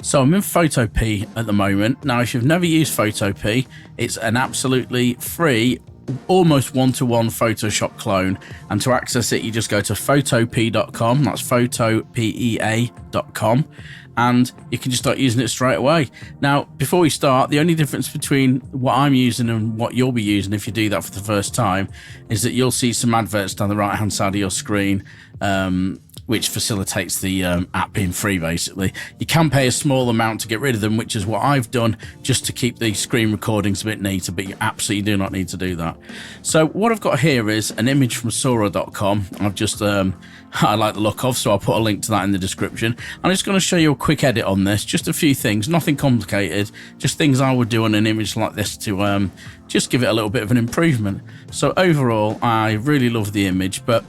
So I'm in Photopea at the moment. Now, if you've never used Photopea, it's an absolutely free, almost one-to-one Photoshop clone. And to access it, you just go to photopea.com. That's photopea.com. And you can just start using it straight away. Now, before we start, the only difference between what I'm using and what you'll be using if you do that for the first time is that you'll see some adverts down the right-hand side of your screen, which facilitates the app being free, basically. You can pay a small amount to get rid of them, which is what I've done, just to keep the screen recordings a bit neater, but you absolutely do not need to do that. So what I've got here is an image from Sora.com. I've just, I like the look of, so I'll put a link to that in the description. I'm just going to show you a quick edit on this, just a few things, nothing complicated, just things I would do on an image like this to just give it a little bit of an improvement. So overall, I really love the image, but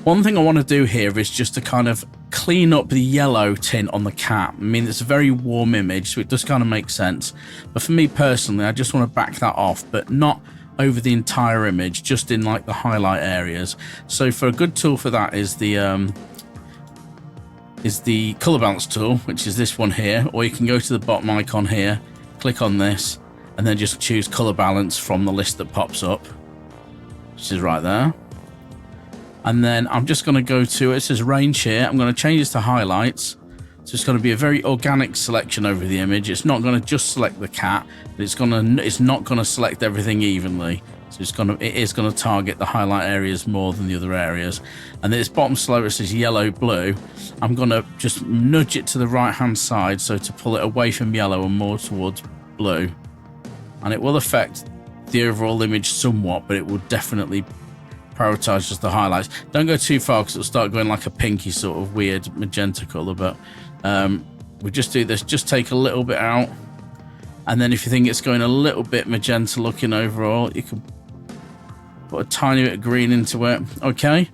one thing I want to do here is just to kind of clean up the yellow tint on the cat. I mean, it's a very warm image, so it does kind of make sense. But for me personally, I just want to back that off, but not over the entire image, just in like the highlight areas. So for a good tool for that is the color balance tool, which is this one here, or you can go to the bottom icon here, click on this, and then just choose color balance from the list that pops up, which is right there. And then I'm just going to go to, it says range here. I'm going to change this to highlights. So it's going to be a very organic selection over the image. It's not going to just select the cat, but it's not going to select everything evenly. So it is going to target the highlight areas more than the other areas. And this bottom slider, it says yellow blue. I'm going to just nudge it to the right hand side, so to pull it away from yellow and more towards blue. And it will affect the overall image somewhat, but it will definitely prioritize just the highlights. Don't go too far because it'll start going like a pinky sort of weird magenta color, but we just do this, just take a little bit out, and then if you think it's going a little bit magenta looking overall, you can put a tiny bit of green into it. Okay,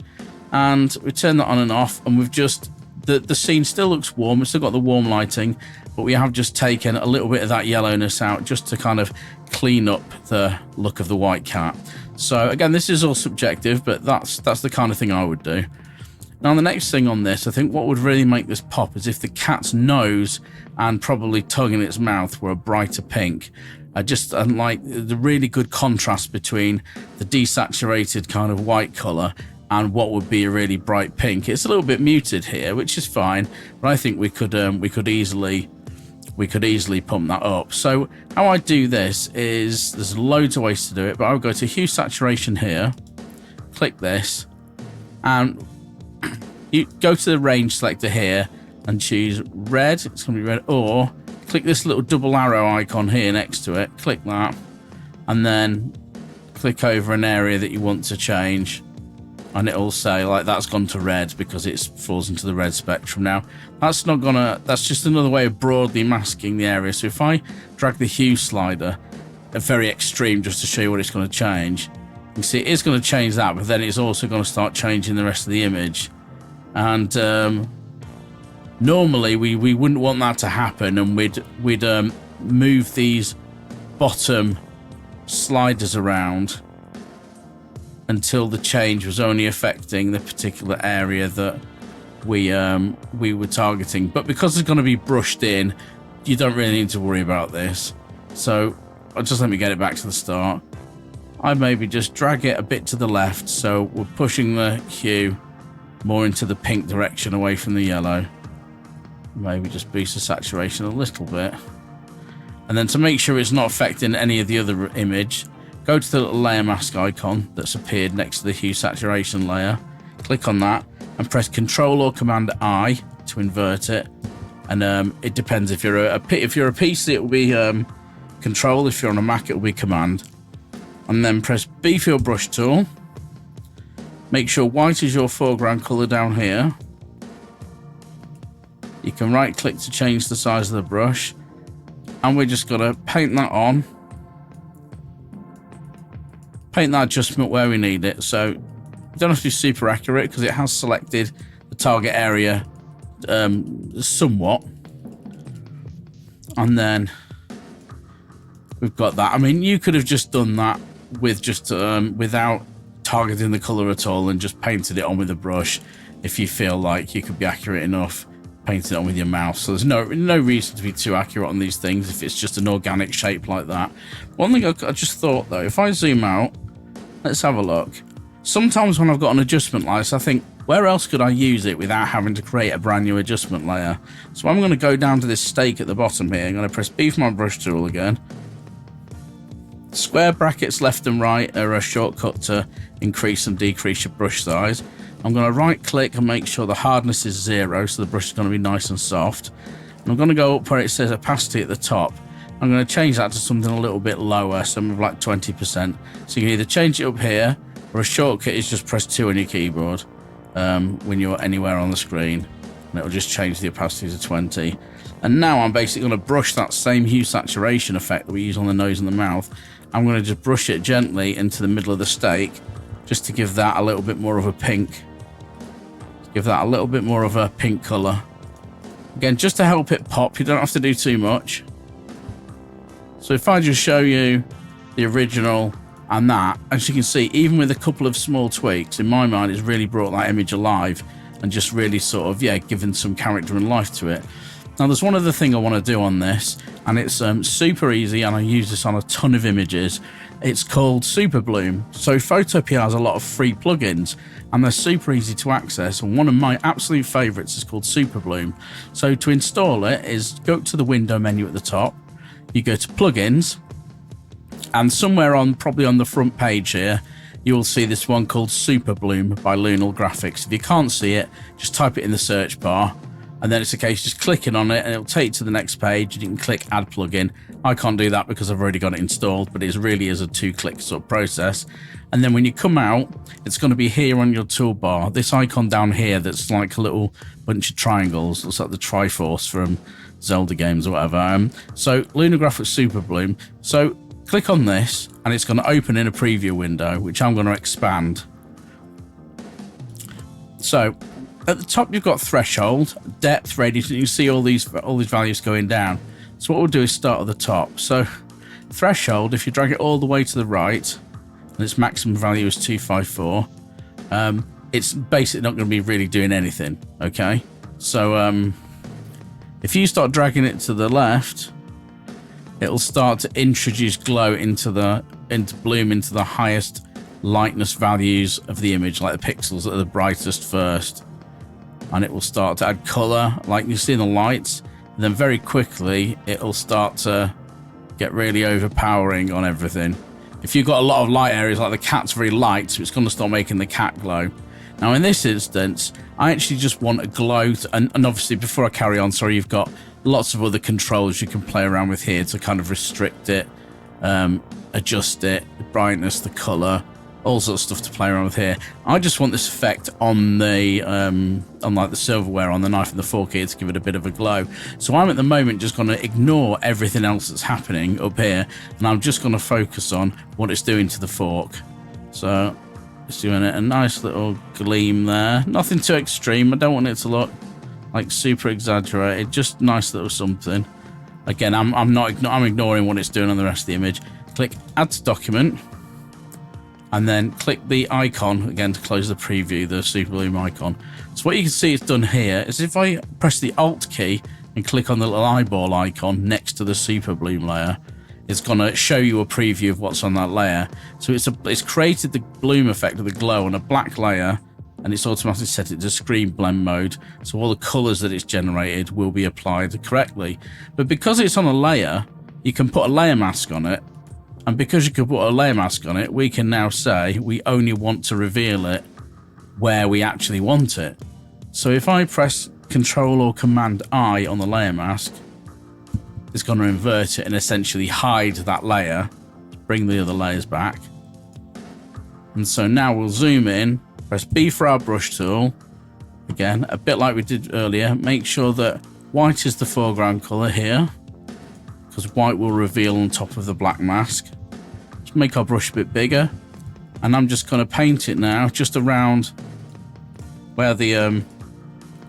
and we turn that on and off, and we've just the scene still looks warm, it's still got the warm lighting, but we have just taken a little bit of that yellowness out just to kind of clean up the look of the white cat. So again, this is all subjective, but that's the kind of thing I would do. Now the next thing on this, I think what would really make this pop is if the cat's nose and probably tongue in its mouth were a brighter pink. I like the really good contrast between the desaturated kind of white color and what would be a really bright pink. It's a little bit muted here, which is fine, but I think we could easily pump that up. So how I do this is, there's loads of ways to do it, but I'll go to hue saturation here, click this, and you go to the range selector here and choose red. It's going to be red, or click this little double arrow icon here next to it, click that, and then click over an area that you want to change, and it'll say like that's gone to red because it falls into the red spectrum. Now that's just another way of broadly masking the area. So if I drag the hue slider at very extreme just to show you what it's going to change, you see it is going to change that, but then it's also going to start changing the rest of the image. And normally we wouldn't want that to happen, and we'd move these bottom sliders around until the change was only affecting the particular area that we were targeting. But because it's going to be brushed in, you don't really need to worry about this. So just let me get it back to the start. I maybe just drag it a bit to the left, so we're pushing the hue more into the pink direction away from the yellow. Maybe just boost the saturation a little bit, and then to make sure it's not affecting any of the other image, go to the little layer mask icon that's appeared next to the hue saturation layer, click on that and press Ctrl or Command I to invert it. And it depends, if you're a PC it will be Control, if you're on a Mac it will be Command. And then press B for your brush tool, make sure white is your foreground color down here. You can right click to change the size of the brush, and we're just gonna paint that on. Paint that adjustment where we need it. So you don't have to be super accurate because it has selected the target area somewhat. And then we've got that. I mean, you could have just done that with just without targeting the color at all and just painted it on with a brush if you feel like you could be accurate enough. paint it on with your mouse. So there's no reason to be too accurate on these things if it's just an organic shape like that. One thing I just thought though, if I zoom out, let's have a look. Sometimes when I've got an adjustment layer, I think, where else could I use it without having to create a brand new adjustment layer? So I'm going to go down to this stake at the bottom here. I'm going to press B for my brush tool again. Square brackets left and right are a shortcut to increase and decrease your brush size. I'm going to right click and make sure the hardness is 0, so the brush is going to be nice and soft. And I'm going to go up where it says opacity at the top. I'm going to change that to something a little bit lower, something like 20%. So you can either change it up here, or a shortcut is just press 2 on your keyboard when you're anywhere on the screen, and it'll just change the opacity to 20. And now I'm basically going to brush that same hue saturation effect that we use on the nose and the mouth. I'm going to just brush it gently into the middle of the stake, just to give that a little bit more of a pink. Give that a little bit more of a pink colour. Again, just to help it pop, you don't have to do too much. So if I just show you the original and that, as you can see, even with a couple of small tweaks, in my mind, it's really brought that image alive and just really sort of, yeah, given some character and life to it. Now, there's one other thing I want to do on this, and it's super easy, and I use this on a ton of images. It's called Super Bloom. So Photopea has a lot of free plugins, and they're super easy to access, and one of my absolute favorites is called Super Bloom. So to install it is go to the window menu at the top, you go to plugins, and somewhere on, probably on the front page here, you will see this one called Super Bloom by Lunal Graphics. If you can't see it, just type it in the search bar, and then it's a case just clicking on it and it'll take you to the next page, and you can click add plugin. I can't do that because I've already got it installed, but it really is a 2-click sort of process. And then when you come out, it's going to be here on your toolbar, this icon down here that's like a little bunch of triangles. Looks like the Triforce from Zelda games or whatever. So Lunal Graphics Super Bloom. So click on this and it's going to open in a preview window, which I'm going to expand. So at the top, you've got threshold, depth, radius, and you see all these values going down. So what we'll do is start at the top. So threshold, if you drag it all the way to the right, and its maximum value is 254, it's basically not going to be really doing anything, okay? So if you start dragging it to the left, it'll start to introduce glow into bloom into the highest lightness values of the image, like the pixels that are the brightest first. And it will start to add color like you see in the lights, and then very quickly it'll start to get really overpowering on everything. If you've got a lot of light areas, like the cat's very light, so it's going to start making the cat glow. Now in this instance, I actually just want a glow and obviously before I carry on, sorry, you've got lots of other controls you can play around with here to kind of restrict it, adjust it, the brightness, the color, all sorts of stuff to play around with here. I just want this effect on the on like the silverware, on the knife and the fork here, to give it a bit of a glow. So I'm at the moment just going to ignore everything else that's happening up here, and I'm just going to focus on what it's doing to the fork. So it's doing it a nice little gleam there, nothing too extreme. I don't want it to look like super exaggerated, just nice little something. Again, I'm ignoring what it's doing on the rest of the image. Click add to document, and then click the icon again to close the preview, the Super Bloom icon. So what you can see it's done here is if I press the Alt key and click on the little eyeball icon next to the Super Bloom layer, it's going to show you a preview of what's on that layer. So it's created the bloom effect of the glow on a black layer, and it's automatically set it to screen blend mode, so all the colors that it's generated will be applied correctly. But because it's on a layer, you can put a layer mask on it. And because you can put a layer mask on it, we can now say we only want to reveal it where we actually want it. So if I press Control or Command I on the layer mask, it's going to invert it and essentially hide that layer, bring the other layers back. And so now we'll zoom in, press B for our brush tool. Again, a bit like we did earlier, make sure that white is the foreground color here, because white will reveal on top of the black mask. Just make our brush a bit bigger, and I'm just going to paint it now just around where the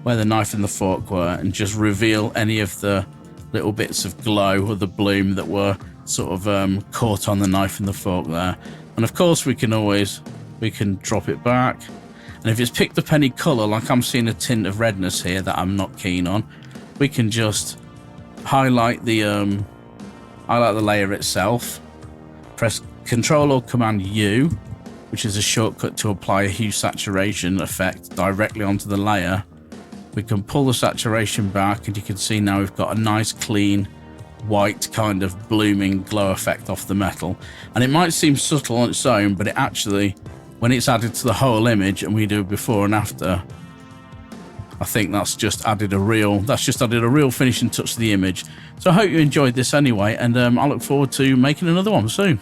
knife and the fork were, and just reveal any of the little bits of glow or the bloom that were sort of caught on the knife and the fork there. And of course we can drop it back. And if it's picked up any colour, like I'm seeing a tint of redness here that I'm not keen on, we can just highlight the layer itself, press Control or Command U, which is a shortcut to apply a hue saturation effect directly onto the layer. We can pull the saturation back, and you can see now we've got a nice clean white kind of blooming glow effect off the metal. And it might seem subtle on its own, but it actually, when it's added to the whole image and we do before and after, I think that's just added a real finishing touch to the image. So I hope you enjoyed this anyway, and I look forward to making another one soon.